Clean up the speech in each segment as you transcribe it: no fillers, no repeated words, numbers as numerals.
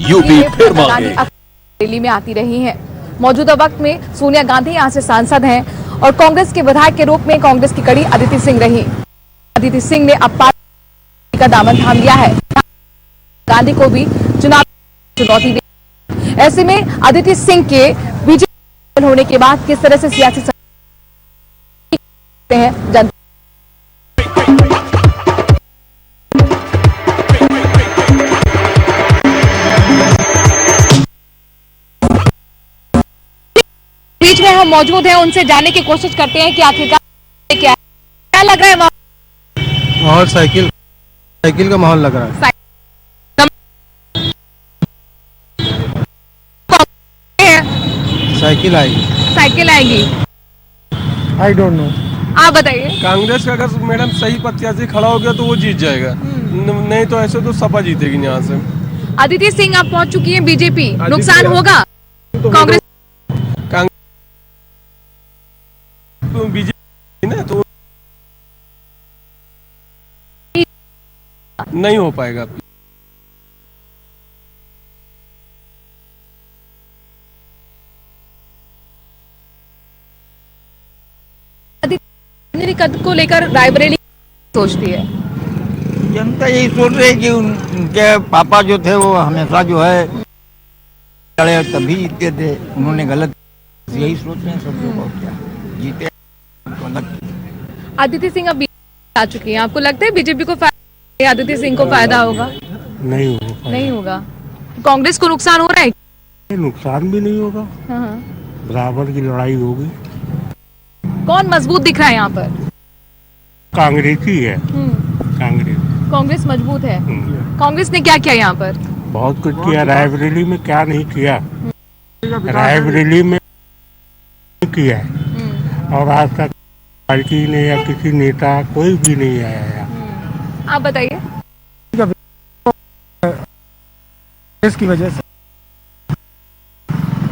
UP फिर मांगे। दिल्ली में आती रही हैं। मौजूदा वक्त में सोनिया गांधी यहां से सांसद हैं और कांग्रेस के विधायक के रूप में कांग्रेस की कड़ी अदिति सिंह रही। अदिति सिंह ने अब पार्टी का दामन थाम लिया है, गांधी को भी चुनाव चुनौती दी। ऐसे में अदिति सिंह के बीजेपी होने के बाद किस तरह से सियासी हैं जनता। बीच में हम मौजूद हैं, उनसे जानने की कोशिश करते हैं कि आखिरकार क्या लग रहा है वहाँ। माहौल साइकिल का माहौल लग रहा है। साइकिल आएगी। आई डोंट नो, आप बताइए। कांग्रेस का अगर मैडम सही प्रत्याशी खड़ा हो गया तो वो जीत जाएगा, नहीं तो ऐसे तो सपा जीतेगी यहाँ से। अदिति सिंह अब पहुंच चुकी है बीजेपी, नुकसान होगा तो कांग्रेस बीजेपी ना, तो नहीं हो पाएगा। कद को लेकर रायबरेली सोचती है। जनता यही सोच रही है कि उनके पापा जो थे वो हमेशा जो है तभी जीतते थे, उन्होंने गलत, यही सोच रहे हैं सब लोग, क्या जीते। अदिति सिंह अब आ चुकी है, आपको लगता है बीजेपी को फायदा, अदिति सिंह को फायदा होगा? नहीं होगा। कांग्रेस को नुकसान हो रहा है? नुकसान भी नहीं होगा, हाँ। बराबर की लड़ाई होगी। कौन मजबूत दिख रहा है यहाँ पर? कांग्रेस ही है। कांग्रेस मजबूत है। कांग्रेस ने क्या किया यहाँ पर? बहुत कुछ किया। रायबरेली में क्या नहीं किया, रायबरेली में किया है। और आज तक पार्टी ने या किसी नेता कोई भी नहीं आया है। आप बताइए। इसकी वजह से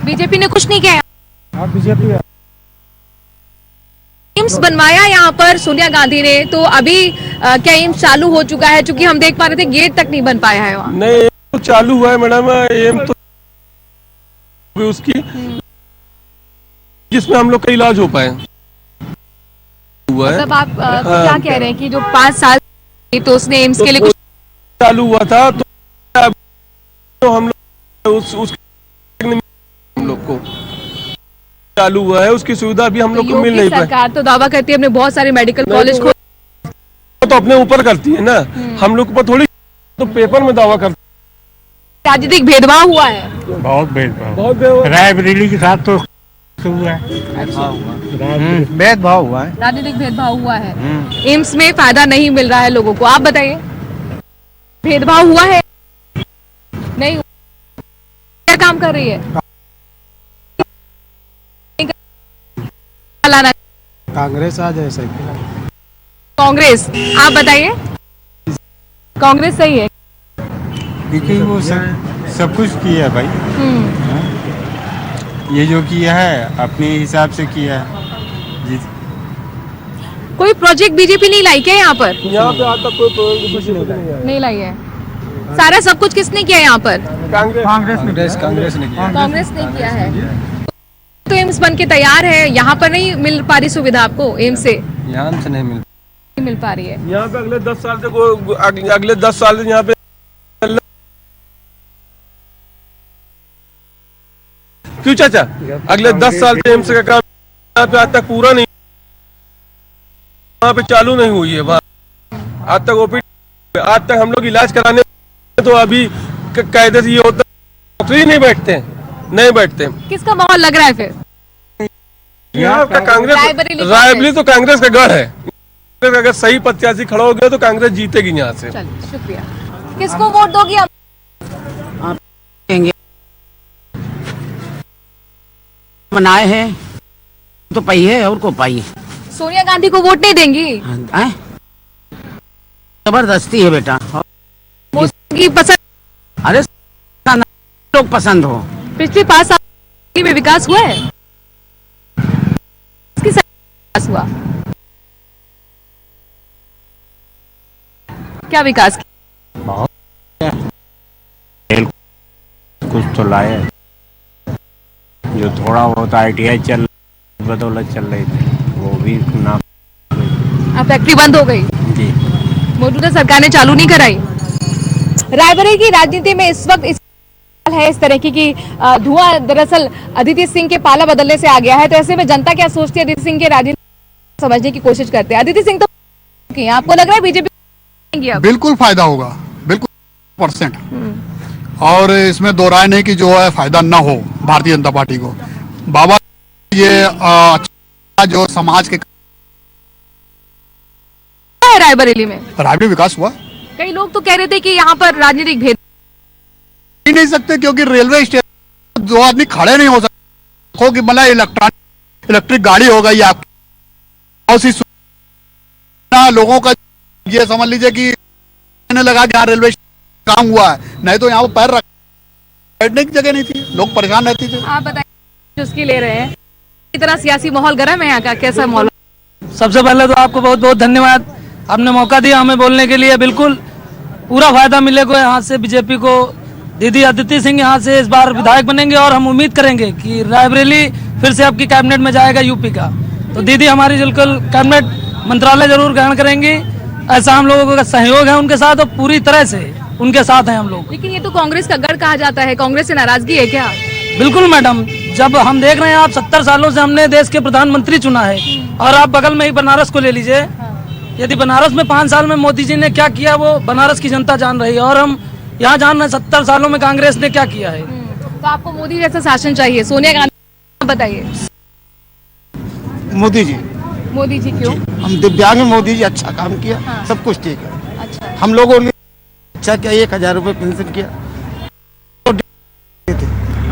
बीजेपी ने कुछ नहीं किया। बीजेपी एम्स बनवाया यहाँ पर सोनिया गांधी ने, तो अभी क्या एम्स चालू हो चुका है? क्योंकि हम देख पा रहे थे गेट तक नहीं बन पाया है वहाँ। नहीं, तो चालू हुआ है मैडम, एम तो उसकी जिसमें हम लोग का इलाज हो पाए हुआ है। मतलब आप क्या कह रहे हैं कि जो 5 साल तो उसने एम्स के लिए कुछ चालू हुआ था, तो हम लोग हम लोग को चालू हुआ है, उसकी सुविधा भी हम लोग को मिल नहीं पाई। सरकार तो दावा करती है हमने बहुत सारे मेडिकल कॉलेज खोले, तो अपने ऊपर करती है ना, हम लोग पर थोड़ी तो पेपर में दावा करती है। राजनीतिक भेदभाव हुआ है, बहुत भेदभाव रायबरेली के साथ तो हुआ है। भेदभाव हुआ है, राजनीतिक भेदभाव हुआ है। एम्स में फायदा नहीं मिल रहा है लोगों को। आप बताइए, भेदभाव हुआ है? नहीं, क्या काम कर रही है कांग्रेस आ जाए सही। कांग्रेस? आप बताइए, कांग्रेस सही है? देखिए वो सब कुछ किया भाई, ये जो किया है अपने हिसाब से किया है जी। कोई प्रोजेक्ट बीजेपी नहीं लाई क्या यहाँ पर? यहाँ पे आज तक कोई कुछ नहीं लाई है। सारा सब कुछ किसने किया यहाँ पर? कांग्रेस ने किया। कांग्रेस ने किया है। तो एम्स बन के तैयार है, यहाँ पर नहीं मिल पा रही सुविधा आपको एम्स से? यहाँ से नहीं मिल पा रही है। यहाँ पे अगले 10 साल से अगले 10 साल से यहाँ पे क्यों चाचा, अगले 10 साल से एम्स का काम यहाँ पे आज तक पूरा नहीं, वहाँ पे चालू नहीं हुई है। वहाँ आज तक ओपीडी, आज तक हम लोग इलाज कराने तो अभी कायदे से ये होता है, डॉक्टर ही नहीं बैठते। किसका माहौल लग रहा है फिर? यहाँ का कांग्रेस, रायबरेली तो कांग्रेस का गढ़ है। अगर सही प्रत्याशी खड़ा हो गया तो कांग्रेस जीतेगी यहाँ से। शुक्रिया। किसको वोट दोगी आप? बनाए हैं तो पाई है और को पाई है। सोनिया गांधी को वोट नहीं देंगी? जबरदस्ती है बेटा, पसंद। अरे लोग पसंद हो। पिछले 5 साल में विकास हुआ है? विकास हुआ, क्या विकास? कुछ तो लाए, जो थोड़ा बहुत ITI चल बदौलत चल रही थी वो भी ना। फैक्ट्री बंद हो गई, जी मौजूदा सरकार ने चालू नहीं कराई। रायबरेली की राजनीति में इस वक्त है इस तरह की धुआं दरअसल अदिति सिंह के पाला बदलने से आ गया है। तो ऐसे में जनता क्या सोचती है अदिति सिंह के राजनीति समझने की कोशिश करते हैं। अदिति सिंह तो आपको लग रहा है बीजेपी बिल्कुल फायदा होगा, बिल्कुल %। और इसमें दो राय नहीं कि जो है फायदा ना हो भारतीय जनता पार्टी को। बाबा ये जो समाज के रायबरेली में रायबरेली विकास हुआ कई लोग तो कह रहे थे कि यहाँ पर राजनीतिक भेद ही नहीं सकते, क्योंकि रेलवे स्टेशन दो आदमी खड़े नहीं हो सकते कि मतलब इलेक्ट्रिक गाड़ी हो गई आपकी, बहुत सी लोगों का ये समझ लीजिए कि लगा कि यहाँ रेलवे काम हुआ है, नहीं तो यहाँ पर पैर बैठने की जगह नहीं थी, लोग परेशान रहते थे। आप बताइए उसकी ले रहे हैं इस तरह सियासी माहौल गर्म है यहाँ का, कैसा माहौल? सबसे पहले तो आपको बहुत बहुत धन्यवाद, आपने मौका दिया हमें बोलने के लिए। बिल्कुल पूरा फायदा मिलेगा यहाँ से बीजेपी को। दीदी अदिति सिंह यहाँ से इस बार विधायक बनेंगे और हम उम्मीद करेंगे कि रायबरेली फिर से आपकी कैबिनेट में जाएगा यूपी का। तो दीदी हमारी बिल्कुल कैबिनेट मंत्रालय जरूर ग्रहण करेंगी, ऐसा हम लोगों का सहयोग है उनके साथ और पूरी तरह से उनके साथ हैं हम लोग। लेकिन ये तो कांग्रेस का गढ़ कहा जाता है, कांग्रेस से नाराजगी है क्या? बिल्कुल मैडम, जब हम देख रहे हैं आप 70 सालों से हमने देश के प्रधानमंत्री चुना है और आप बगल में ही बनारस को ले लीजिए। यदि बनारस में 5 साल में मोदी जी ने क्या किया वो बनारस की जनता जान रही है और हम यहाँ जान रहे हैं 70 सालों में कांग्रेस ने क्या किया है। तो आपको मोदी जैसा शासन चाहिए, सोनिया गांधी बताइए। मोदी जी। मोदी जी क्यों? हम दिव्यांग में मोदी जी अच्छा काम किया। हाँ। सब कुछ ठीक है। अच्छा, हम लोगों ने अच्छा किया, 1000 रुपए पेंशन किया।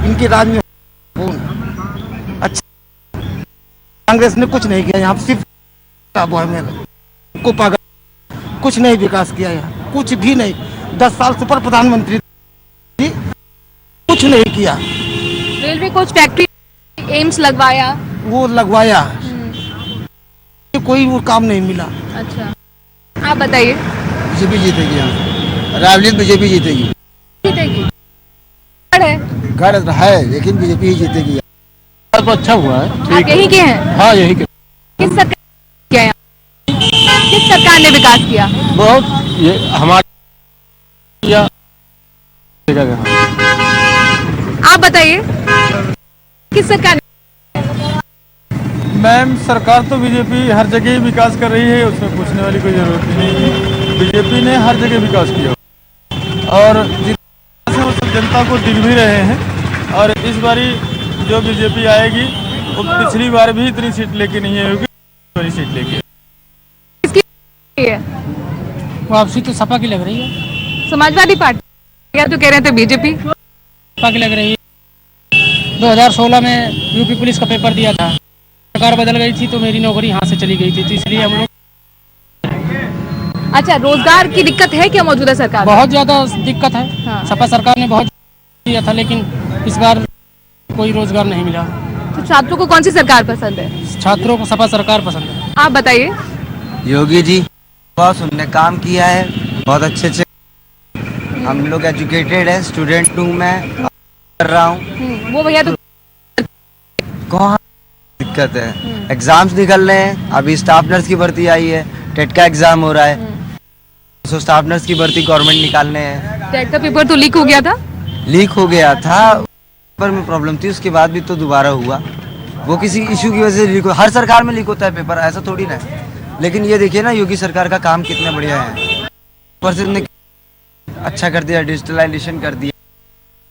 इनकी राज में अच्छा कांग्रेस ने कुछ नहीं किया, यहाँ सिर्फ को पागल, कुछ नहीं विकास किया यहाँ, कुछ भी नहीं। 10 साल सुपर प्रधानमंत्री कुछ नहीं किया। रेलवे कोच फैक्ट्री एम्स लगवाया, वो लगवाया, कोई वो काम नहीं मिला। अच्छा, आप बताइए। बीजेपी जीतेगी यहाँ, रायबरेली बीजेपी जीतेगी। जीतेगी गढ़ है लेकिन बीजेपी ही जीतेगी। तो अच्छा हुआ है। आप यही के हैं? हाँ यही के। किस सरकार किया यहाँ? किस सरकार ने विकास किया? बहुत ये हमारे आप बताइए किस सरकार ने? मैम सरकार तो बीजेपी हर जगह ही विकास कर रही है, उसमें पूछने वाली कोई जरूरत ही नहीं है। बीजेपी ने हर जगह विकास किया और जितना वो सब जनता को दिख भी रहे हैं। और इस बारी जो बीजेपी आएगी वो पिछली बार भी इतनी सीट लेके नहीं आएगी, बड़ी सीट लेके। वापसी तो सपा की लग रही है। समाजवादी पार्टी या तो कह रहे थे बीजेपी सपा की लग रही है। 2016 में यूपी पुलिस का पेपर दिया था, सरकार बदल गई थी तो मेरी नौकरी यहाँ से चली गई थी, तो इसलिए हम लोग। अच्छा, रोजगार की दिक्कत है क्या मौजूदा सरकार? बहुत ज्यादा दिक्कत है। हाँ। सपा सरकार ने बहुत दिया था लेकिन इस बार कोई रोजगार नहीं मिला। तो छात्रों को कौन सी सरकार पसंद है? छात्रों को सपा सरकार पसंद है। आप बताइए। योगी जी बहुत उनने काम किया है, बहुत अच्छे से। हम लोग एजुकेटेड है, स्टूडेंट हूँ मैं, कर रहा हूँ। वो भैया तो कहाँ दिक्कत है, एग्जाम्स निकल रहे हैं। अभी स्टाफ नर्स की भर्ती आई है, टेट का एग्जाम हो रहा है, तो स्टाफ नर्स की भर्ती गवर्नमेंट निकालने हैं। टेट का पेपर तो लीक हो गया था। लीक हो गया था, पेपर में प्रॉब्लम थी, उसके बाद भी तो दोबारा हुआ। वो किसी इशू की वजह से लीक हो, हर सरकार में लीक होता है पेपर, ऐसा थोड़ी ना। लेकिन ये देखिए ना योगी सरकार का काम कितना बढ़िया है। ऊपर ने अच्छा कर दिया, डिजिटलाइजेशन कर दिया,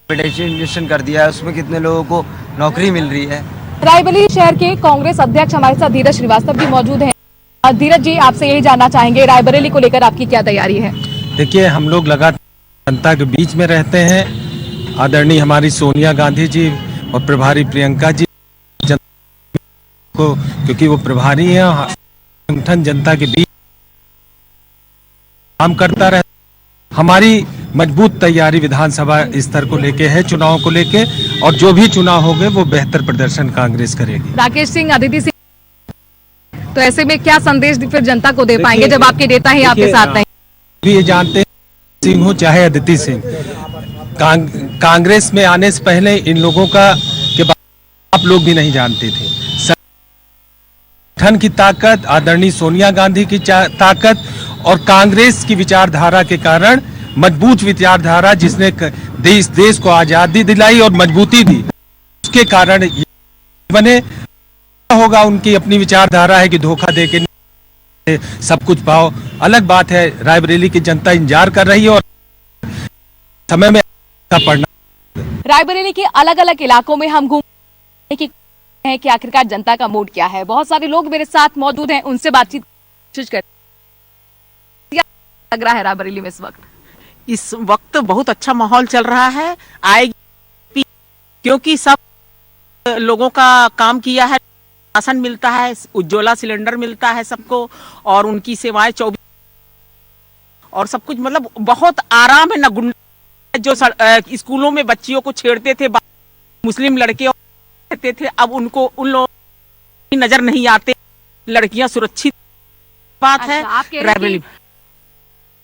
डिजिटलाइजेशन कर दिया, उसमें कितने लोगों को नौकरी मिल रही है। रायबरेली शहर के कांग्रेस अध्यक्ष हमारे साथ धीरज श्रीवास्तव भी मौजूद हैं। धीरज जी, आपसे यही जानना चाहेंगे रायबरेली को लेकर आपकी क्या तैयारी है? देखिए, हम लोग लगातार जनता के बीच में रहते हैं। आदरणीय हमारी सोनिया गांधी जी और प्रभारी प्रियंका जी को, क्योंकि वो प्रभारी हैं, संगठन जनता के बीच काम करता रहे। हमारी मजबूत तैयारी विधानसभा स्तर को लेके है, चुनाव को लेके, और जो भी चुनाव होंगे वो बेहतर प्रदर्शन कांग्रेस करेगी। राकेश सिंह, अदिति सिंह, तो ऐसे में क्या संदेश फिर जनता को दे पाएंगे जब आपके नेता ही आपके साथ नहीं? भी ये जानते हैं, सिंह हो चाहे अदिति सिंह, कांग्रेस में आने से पहले इन लोगों का के बारे आप लोग भी नहीं जानते थे। संगठन की ताकत, आदरणीय सोनिया गांधी की ताकत और कांग्रेस की विचारधारा के कारण, मजबूत विचारधारा जिसने देश को आजादी दिलाई और मजबूती दी, उसके कारण ये बने। होगा उनकी अपनी विचारधारा है कि धोखा देके सब कुछ पाओ, अलग बात है। रायबरेली की जनता इंतजार कर रही है और समय में पड़ना। रायबरेली के अलग अलग इलाकों में हम घूमने की है कि आखिरकार जनता का मूड क्या है। बहुत सारे लोग मेरे साथ मौजूद हैं, उनसे बातचीत कोशिश कर। क्या लग रहा है रायबरेली में इस वक्त? इस वक्त बहुत अच्छा माहौल चल रहा है। आएगी क्योंकि सब लोगों का काम किया है, राशन मिलता है, उज्ज्वला सिलेंडर मिलता है सबको, और उनकी सेवाएं 24 और सब कुछ, मतलब बहुत आराम है। न गुंडा जो स्कूलों में बच्चियों को छेड़ते थे, मुस्लिम लड़के रहते थे, अब उनको उन लोगों की नजर नहीं आते, लड़कियां सुरक्षित। बात है रायबरेली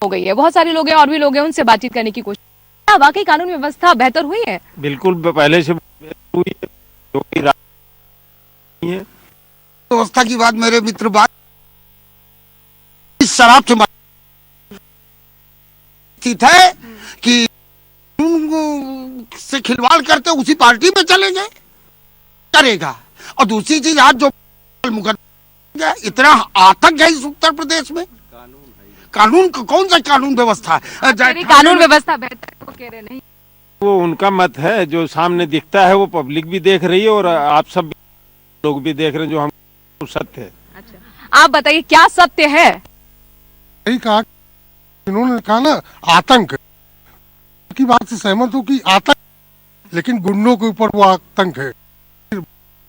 हो गई है। बहुत सारे लोग हैं और भी लोग हैं, उनसे बातचीत करने की कोशिश। क्या वाकई कानून व्यवस्था बेहतर हुई है? बिल्कुल पहले से हुई है। व्यवस्था की बात मेरे मित्र बात इस शराब से है कि से खिलवाड़ करते उसी पार्टी में चलेंगे करेगा। और दूसरी चीज आज जो मुकदमा इतना आतंक है इस उत्तर प्रदेश में, कानून कौन सा कानून व्यवस्था है? कानून व्यवस्था बेहतर वो कह रहे नहीं, वो उनका मत है। जो सामने दिखता है वो पब्लिक भी देख रही है और आप सब लोग भी देख रहे हैं जो हम सत्य है। अच्छा, आप बताइए क्या सत्य है? यही कहा इन्होंने कहा ना, आतंक की बात से सहमत हूँ कि आतंक, लेकिन गुंडों के ऊपर वो आतंक है।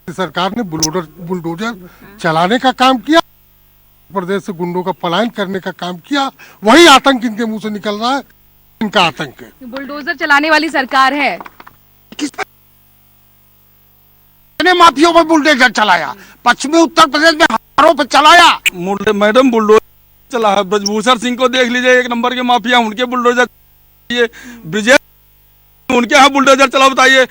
सरकार ने बुलडोजर चलाने का काम किया, प्रदेश से गुंडों का पलायन करने का काम किया, वही आतंक इनके मुंह से निकल रहा है, इनका आतंक है। बुलडोजर चलाने वाली सरकार है। किस ने माफियों पर बुलडोजर चलाया? पश्चिमी उत्तर प्रदेश में हजारों पर चलाया। मैडम बुलडोजर चला है। ब्रजभूषण सिंह को देख लीजिए, एक नंबर के माफिया, उनके बुलडोजर। ब्रिजेश उनके यहाँ बुलडोजर चलाओ बताइए,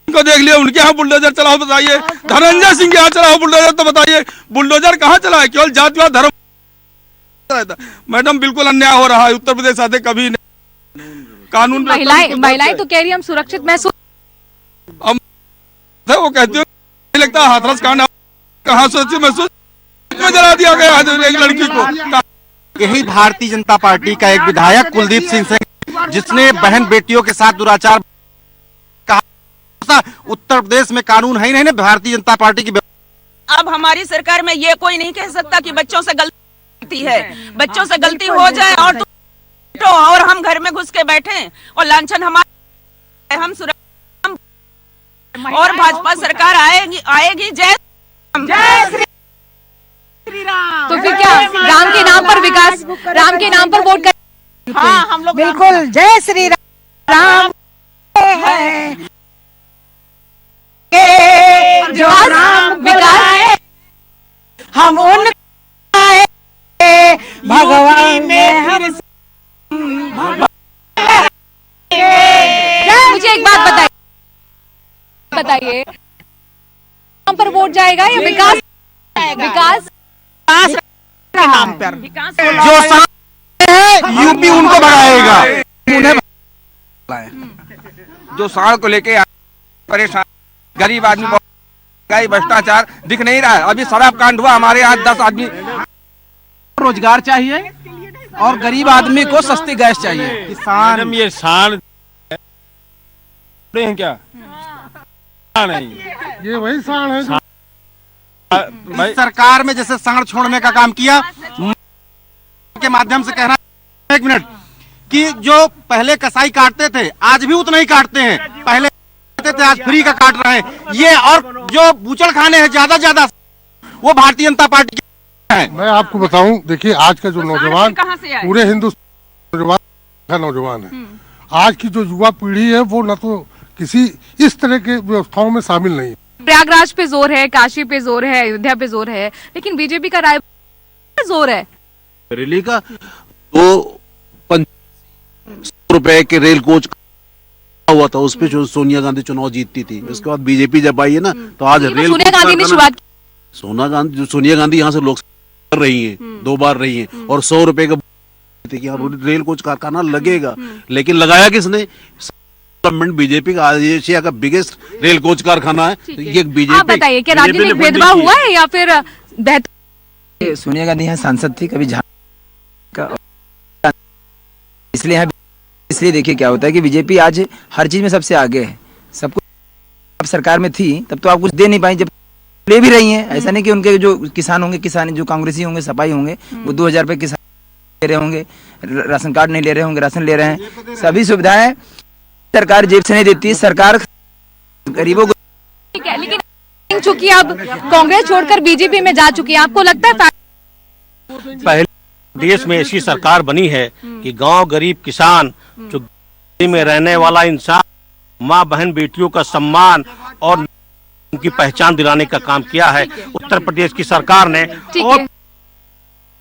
उनको देख लिया, उनके यहाँ बुलडोजर चलाओ बताइए। धनंजय सिंह के यहाँ चलाओ बुलडोजर तो बताइए, बुलडोजर कहाँ चला है? केवल जातिवाद धर्म। मैडम बिल्कुल अन्याय हो रहा है उत्तर प्रदेश आते कभी नहीं। कानून महिलाएं तो कह रही हम सुरक्षित महसूस, वो कहती हो नहीं लगता हाथरस कांड कहाँ सुरक्षित महसूस जला दिया गया एक लड़की को। यही भारतीय जनता पार्टी का एक विधायक कुलदीप सिंह से, जिसने बहन बेटियों के साथ दुराचार कहा, उत्तर प्रदेश में कानून है ही नहीं ना भारतीय जनता पार्टी की। अब हमारी सरकार में ये कोई नहीं कह सकता कि बच्चों से गलती है। बच्चों से गलती हो जाए और हम घर में घुस के बैठे और लांछन हमारे, हम और भाजपा सरकार आएगी। जय श्री राम। तो फिर क्या राम के नाम पर विकास, राम के नाम पर वोट कर? हाँ, हम लोग बिल्कुल जय श्री राम है जो राम विकास हम उन भगवान में हम। मुझे एक बात बताइए, नाम पर वोट जाएगा या विकास? विकास के नाम पर जो है यूपी उनको बढ़ाएगा, उन्हें जो साड़ को लेके परेशान गरीब आदमी, भ्रष्टाचार दिख नहीं रहा है। अभी शराब कांड हुआ, हमारे यहाँ 10 आदमी। रोजगार चाहिए और गरीब आदमी को सस्ती गैस चाहिए। किसान ये साड़ हैं क्या? नहीं, ये वही साड़ है जो सरकार में जैसे साड़ छोड़ने का काम किया के माध्यम से कहना, एक मिनट, कि जो पहले कसाई काटते थे आज भी उतना ही काटते हैं, पहले काटते थे आज फ्री का काट रहे हैं ये। और जो बूचड़ खाने हैं ज्यादा वो भारतीय जनता पार्टी के हैं। मैं आपको बताऊं, देखिए आज का जो नौजवान पूरे हिंदुस्तान का नौजवान है, आज की जो युवा पीढ़ी है वो न तो किसी इस तरह के व्यवस्थाओं में शामिल नहीं। प्रयागराज पे जोर है, काशी पे जोर है, अयोध्या पे जोर है, लेकिन बीजेपी का रायबरेली पे जोर है। बरेली का 2 रुपए के रेल कोच हुआ था उस पे सोनिया गांधी चुनाव जीतती थी। उसके बाद बीजेपी जब आई है ना तो आज रेल सोनिया गांधी ने शुरुआत की। सोनिया गांधी यहाँ से लोकसभा कर रही है, 2 बार रही है और 100 रुपए का कि यहाँ रेल कोच कारखाना लगेगा, लेकिन लगाया किसने? गवर्नमेंट बीजेपी का एशिया का बिगेस्ट रेल कोच कारखाना है। तो ये बीजेपी। आप बताइए क्या राजनीतिक भेदभाव हुआ है या फिर बेहतर? सोनिया गांधी यहाँ सांसद थी, कभी इसलिए देखिए क्या होता है कि बीजेपी आज हर चीज में सबसे आगे है। सब कुछ अब सरकार में थी तब तो आप कुछ दे नहीं पाई, जब ले भी रही हैं। ऐसा नहीं कि उनके जो किसान होंगे, किसान जो कांग्रेसी होंगे, सपाई होंगे, वो 2000 रुपए किसान ले रहे होंगे, राशन कार्ड नहीं ले रहे होंगे, राशन ले रहे हैं। सभी सुविधाएं सरकार जेब से नहीं देती, सरकार गरीबों को। ठीक है, लेकिन चूंकि अब कांग्रेस छोड़कर बीजेपी में जा चुकी है, आपको लगता है पहले देश में ऐसी सरकार बनी है कि गांव गरीब किसान जो में रहने वाला इंसान, माँ बहन बेटियों का सम्मान और उनकी पहचान दिलाने का काम किया है उत्तर प्रदेश की सरकार ने। और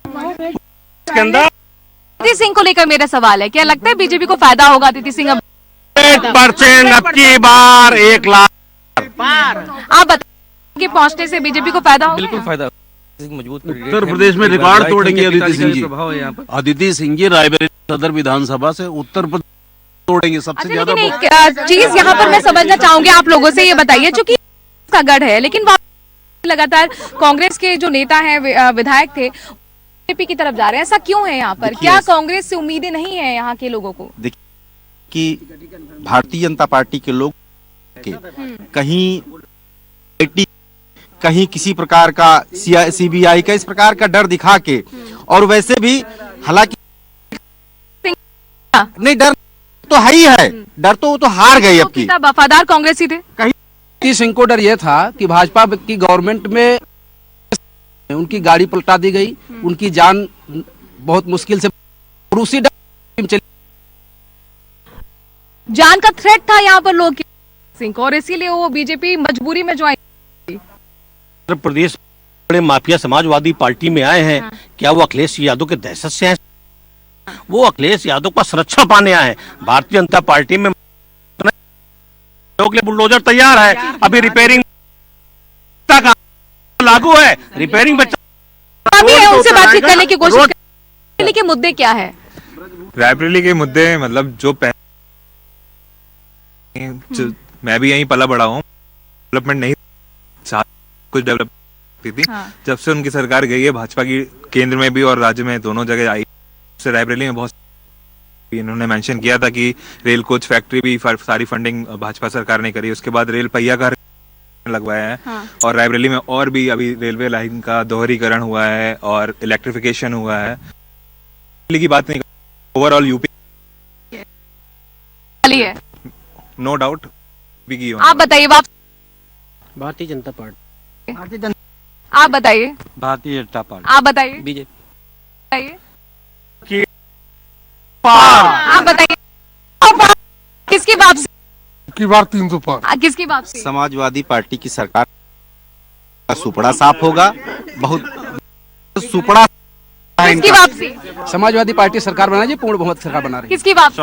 इसके अंदर अदिति सिंह को लेकर मेरा सवाल है, क्या लगता है बीजेपी को फायदा होगा अदिति सिंह? 1% अब की बार 1 लाख। आप बताइए कि पहुंचने से बीजेपी को फायदा होगा? बिल्कुल फायदा मजबूत। उत्तर प्रदेश में रिकॉर्ड तोड़ेंगे अदिति सिंह जी। अदिति सिंह जी रायबरेली सदर विधानसभा से उत्तर प्रदेश तोड़ेंगे सबसे ज्यादा। चीज यहाँ पर मैं समझना चाहूंगी आप लोगों से, ये बताइए चूंकि का गढ़ है, लेकिन लगातार कांग्रेस के जो नेता हैं, विधायक थे, बीजेपी की तरफ जा रहे हैं, ऐसा क्यों है यहाँ पर? क्या कांग्रेस से उम्मीदें नहीं है यहाँ के लोगों को? देखिए कि भारतीय जनता पार्टी के लोग कहीं किसी प्रकार का CBI का इस प्रकार का डर दिखा के, और वैसे भी हालांकि नहीं, डर तो है ही है, डर तो वो तो हार गई अब की। वफादार कांग्रेसी थे। अदिति सिंह को डर यह था कि भाजपा की गवर्नमेंट में उनकी गाड़ी पलटा दी गई, उनकी जान बहुत मुश्किल से, उसी डर जान का थ्रेट था यहाँ पर लोग सिंह को, और इसीलिए वो बीजेपी मजबूरी में ज्वाइन। उत्तर प्रदेश बड़े माफिया समाजवादी पार्टी में आए हैं। क्या वो अखिलेश यादव के दहशत से हैं? वो अखिलेश यादव का संरक्षण पाने आए हैं। भारतीय जनता पार्टी में बुलडोजर तैयार है, अभी रिपेयरिंग लागू है, रिपेयरिंग उनसे बातचीत करने की कोशिश कर। के मुद्दे क्या है रायबरेली के मुद्दे? मतलब जो मैं भी यहीं पला बड़ा हूँ, डेवलपमेंट नहीं कुछ डेवलप थी। जब से उनकी सरकार गई है भाजपा की, केंद्र में भी और राज्य में दोनों जगह आई, से रायबरेली में बहुत इन्होंने मेंशन किया था कि रेल कोच फैक्ट्री भी सारी फंडिंग भाजपा सरकार ने करी। उसके बाद रेल पहिया का लगवाया है। और रायबरेली में और भी अभी रेलवे लाइन का दोहरीकरण हुआ है और इलेक्ट्रिफिकेशन हुआ है। दिल्ली की बात नहीं, ओवरऑल यूपी है, नो डाउट। आप बताइए। भारतीय जनता पार्टी। आप बताइए। भारतीय जनता पार्टी। आप बताइए। बीजेपी। आप बताइए। किसकी वापसी? की बार 300 पार। किसकी वापसी? समाजवादी पार्टी की सरकार का सुपड़ा साफ होगा, बहुत सुपड़ा। किसकी वापसी? समाजवादी पार्टी सरकार बना जी, पूर्ण बहुमत सरकार बना रही है। किसकी वापसी?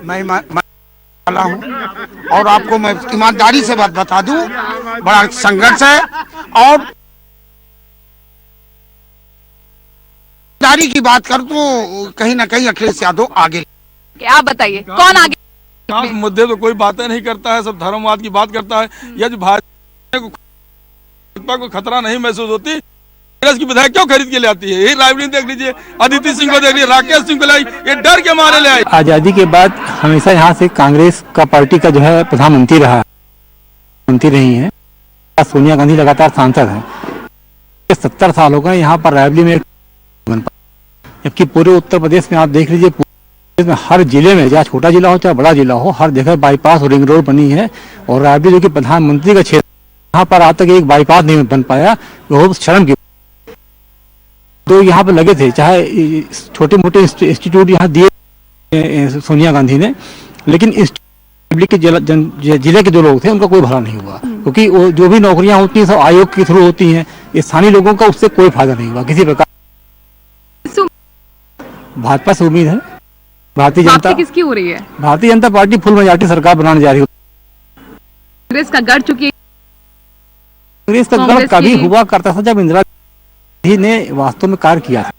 मैं वाला हूँ और आपको मैं ईमानदारी से बात बता दूं, बड़ा संघर्ष है और ईमानदारी की बात कर तो कहीं ना कहीं अखिलेश यादव आगे। आप बताइए कौन आगे? मुद्दे तो कोई बातें नहीं करता है, सब धर्मवाद की बात करता है। यदि भाजपा को खतरा नहीं महसूस होती, कांग्रेस की विधायक क्यों खरीद के ले आती है? यही रायबरेली देख लीजिए, अदिति सिंह को देख लीजिए, राकेश सिंह को लाई, ये डर के मारे ले आई। आजादी के बाद हमेशा यहाँ से कांग्रेस का पार्टी का जो है प्रधानमंत्री रही है। सोनिया गांधी लगातार सांसद है। 70 साल हो गए यहाँ पर रायबरेली में बन पाया, जबकि पूरे उत्तर प्रदेश में आप देख लीजिए, में हर जिले में, चाहे छोटा जिला हो चाहे बड़ा जिला हो, हर जगह बाईपास और रिंग रोड बनी है। और रायबरेली जो कि प्रधानमंत्री का क्षेत्र, यहाँ पर आज तक एक बाईपास नहीं बन पाया, वो शर्म की। तो यहाँ पर लगे थे, चाहे छोटे मोटे इंस्टीट्यूट यहाँ दिए सोनिया गांधी ने, लेकिन के जिले के जो लोग थे उनका कोई भला नहीं हुआ, क्योंकि वो जो भी नौकरियां होती हैं सब आयोग के थ्रू होती हैं। स्थानीय लोगों का उससे कोई फायदा नहीं हुआ किसी प्रकार। भाजपा से उम्मीद है भारतीय जनता वापसी किसकी हो रही है? Bharatiya Janata party full majority सरकार बनाने जा रही है। कांग्रेस का गढ़ चुकी है। कांग्रेस का गढ़ कभी हुआ करता था जब इंदिरा गांधी ने वास्तव में कार्य किया था,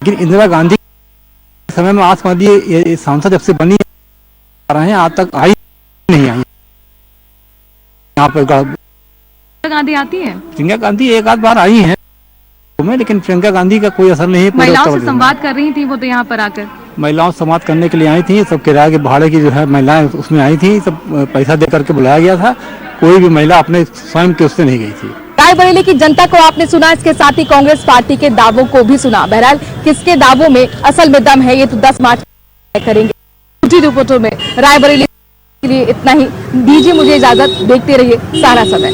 लेकिन इंदिरा गांधी के समय में आज समझ लीजिए सांसद जब से बनी आ रहे हैं आज तक आई नहीं आई यहाँ पर। गांधी आती है, प्रियंका गांधी एक आध बार आई है, लेकिन प्रियंका गांधी का कोई असर नहीं है। महिलाओं से संवाद कर रही थी वो तो यहाँ पर आकर, महिलाओं से संवाद करने के लिए आई थी। सब किराए के भाड़े की जो है महिलाएं उसमें आई थी, सब पैसा दे करके बुलाया गया था। कोई भी महिला अपने स्वयं के उससे नहीं गई थी। रायबरेली की जनता को आपने सुना, इसके साथ ही कांग्रेस पार्टी के दावों को भी सुना। बहरहाल किसके दावों में असल में दम है ये तो 10 मार्च करेंगे। झूठी रिपोर्टों में रायबरेली के लिए इतना ही। दीजिए मुझे इजाजत, देखते रहिए सारा समय।